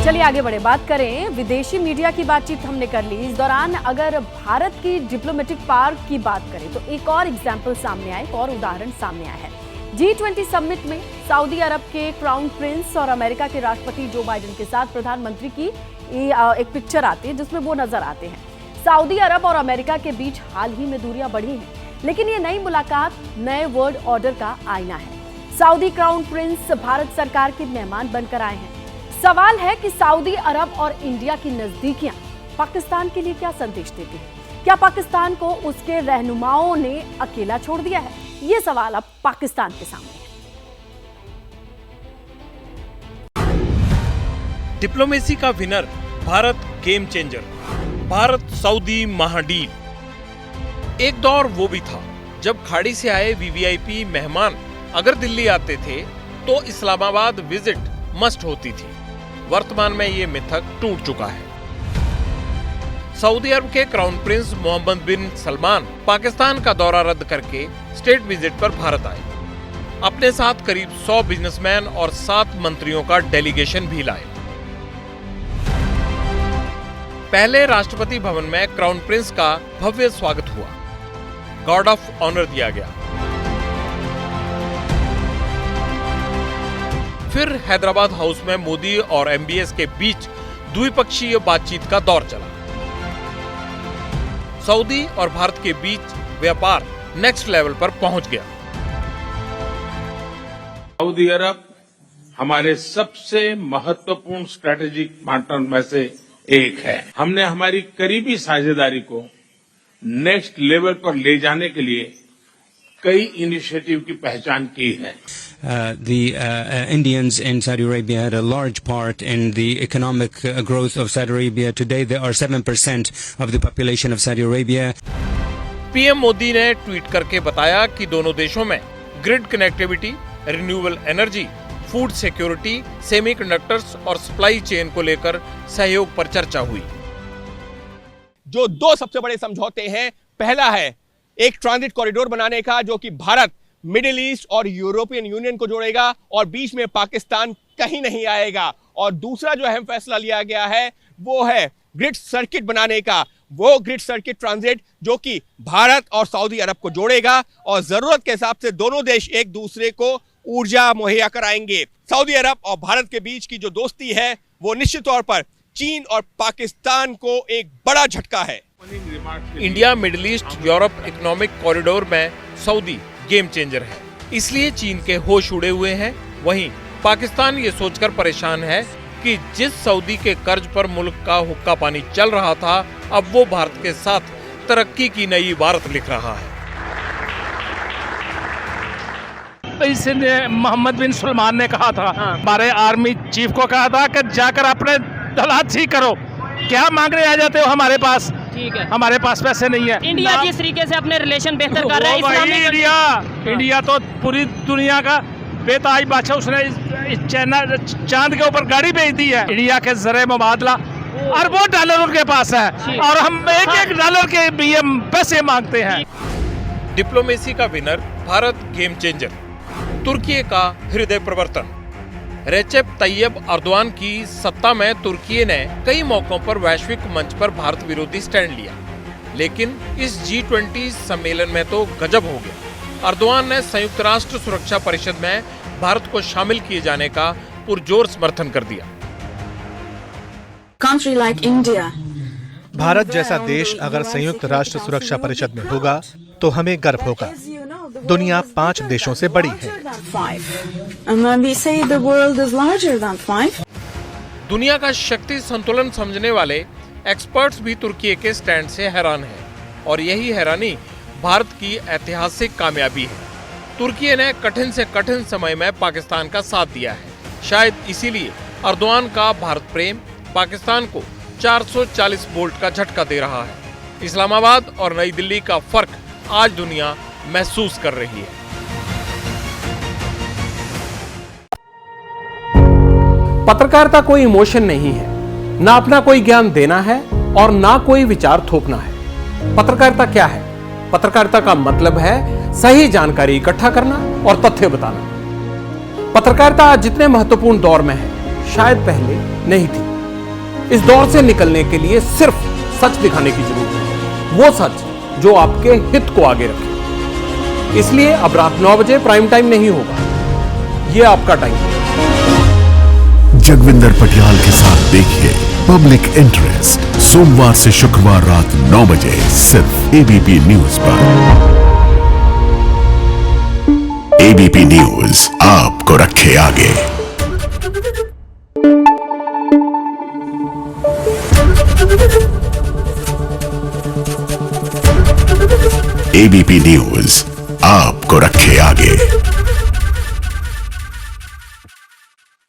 चलिए आगे बढ़े, बात करें विदेशी मीडिया की। बातचीत हमने कर ली। इस दौरान अगर भारत की डिप्लोमेटिक पावर की बात करें तो एक और एग्जाम्पल सामने आया, एक और उदाहरण सामने आया है। G20 समिट में सऊदी अरब के क्राउन प्रिंस और अमेरिका के राष्ट्रपति जो बाइडेन के साथ प्रधानमंत्री की एक पिक्चर आती है जिसमें वो नजर आते हैं। सऊदी अरब और अमेरिका के बीच हाल ही में दूरियां बढ़ी हैं, लेकिन ये नई मुलाकात नए वर्ल्ड ऑर्डर का आईना है। सऊदी क्राउन प्रिंस भारत सरकार के मेहमान बनकर आए हैं। सवाल है कि सऊदी अरब और इंडिया की नजदीकियां पाकिस्तान के लिए क्या संदेश देती है? क्या पाकिस्तान को उसके रहनुमाओं ने अकेला छोड़ दिया है? ये सवाल अब पाकिस्तान के सामने है। डिप्लोमेसी का winner, Bharat game changer, Bharat Saudi महाडील। एक दौर वो भी था जब खाड़ी से आए वीवीआईपी मेहमान अगर दिल्ली आते थे तो इस्लामाबाद विजिट मस्ट होती थी। वर्तमान में ये मिथक टूट चुका है। सऊदी अरब के क्राउन प्रिंस मोहम्मद बिन सलमान पाकिस्तान का दौरा रद्द करके स्टेट विजिट पर भारत आए। अपने साथ करीब 100 बिजनेसमैन और 7 मंत्रियों का डेलीगेशन भी लाए। पहले राष्ट्रपति भवन में क्राउन प्रिंस का भव्य स्वागत हुआ, गार्ड ऑफ ऑनर दिया गया। फिर हैदराबाद हाउस में मोदी और एमबीएस के बीच द्विपक्षीय बातचीत का दौर चला। सऊदी और भारत के बीच व्यापार नेक्स्ट लेवल पर पहुंच गया। सऊदी अरब हमारे सबसे महत्वपूर्ण स्ट्रेटेजिक पार्टनर में से एक है। हमने हमारी करीबी साझेदारी को नेक्स्ट लेवल पर ले जाने के लिए कई इनिशिएटिव की पहचान की है। The Indians in Saudi Arabia had a large part in the economic growth of Saudi Arabia. Today they are 7% of the population of Saudi Arabia. PM Modi ने ट्वीट करके बताया कि दोनों देशों में grid connectivity, renewable energy, food security, semiconductors और supply chain को लेकर सहयोग पर चर्चा हुई। जो दो सबसे बड़े समझौते हैं, पहला है एक ट्रांजिट कॉरिडोर बनाने का जो कि भारत, मिडिल ईस्ट और यूरोपियन यूनियन को जोड़ेगा और बीच में पाकिस्तान कहीं नहीं आएगा। और दूसरा जो अहम फैसला लिया गया है वो है ग्रिड सर्किट बनाने का, वो ग्रिड सर्किट ट्रांजिट जो कि भारत और सऊदी अरब को जोड़ेगा और जरूरत के हिसाब से दोनों देश एक दूसरे को ऊर्जा मुहैया कराएंगे। सऊदी अरब और भारत के बीच की जो दोस्ती है वो निश्चित तौर पर चीन और पाकिस्तान को एक बड़ा झटका है। India middle east Europe economic corridor में सऊदी गेम चेंजर है, इसलिए चीन के होश उड़े हुए हैं। वहीं पाकिस्तान ये सोचकर परेशान है कि जिस सऊदी के कर्ज पर मुल्क का हुक्का पानी चल रहा था, अब वो भारत के साथ तरक्की की नई इबारत लिख रहा है। इसने मोहम्मद बिन सलमान ने कहा था, हमारे आर्मी चीफ को कहा था कि जाकर अपने तलाशी करो, क्या मांगने आ जाते हो हमारे पास? ठीक है, हमारे पास पैसे नहीं है। इंडिया जिस तरीके से अपने रिलेशन बेहतर कर रहा है, इंडिया तो पूरी दुनिया का बेताज बादशाह, उसने चांद के ऊपर गाड़ी भेज दी है। इंडिया के जरिए मुबादला अरबों डॉलर उनके पास है और हम एक डॉलर के भी पैसे मांगते हैं। डिप्लोमेसी का विनर, भारत गेम चेंजर, तुर्की का हृदय प्रवर्तन। रेचेप तैयब अर्दोआन की सत्ता में तुर्की ने कई मौकों पर वैश्विक मंच पर भारत विरोधी स्टैंड लिया, लेकिन इस G20 सम्मेलन में तो गजब हो गया। अर्दोआन ने संयुक्त राष्ट्र सुरक्षा परिषद में भारत को शामिल किए जाने का पुरजोर समर्थन कर दिया। Country like India. भारत जैसा देश अगर संयुक्त राष्ट्र सुरक्षा परिषद में होगा तो हमें गर्व होगा। दुनिया 5 देशों से बड़ी है। दुनिया का शक्ति संतुलन समझने वाले एक्सपर्ट्स भी तुर्की के स्टैंड से हैरान हैं, और यही हैरानी भारत की ऐतिहासिक कामयाबी है। तुर्की ने कठिन से कठिन समय में पाकिस्तान का साथ दिया है। शायद इसीलिए अर्दोआन का भारत प्रेम पाकिस्तान को 440 वोल्ट का झटका दे रहा है। इस्लामाबाद और नई दिल्ली का फर्क आज दुनिया महसूस कर रही है। पत्रकारिता कोई इमोशन नहीं है, ना अपना कोई ज्ञान देना है और ना कोई विचार थोपना है। पत्रकारिता क्या है? पत्रकारिता का मतलब है सही जानकारी इकट्ठा करना और तथ्य बताना। पत्रकारिता आज जितने महत्वपूर्ण दौर में है, शायद पहले नहीं थी। इस दौर से निकलने के लिए सिर्फ सच दिखाने की जरूरत है, वो सच जो आपके हित को आगे रखे। इसलिए अब रात 9 बजे प्राइम टाइम नहीं होगा, ये आपका टाइम है। जगविंदर पटियाल के साथ देखिए पब्लिक इंटरेस्ट, सोमवार से शुक्रवार रात 9 बजे सिर्फ एबीपी न्यूज पर। एबीपी न्यूज आपको रखे आगे। एबीपी न्यूज आपको रखे आगे।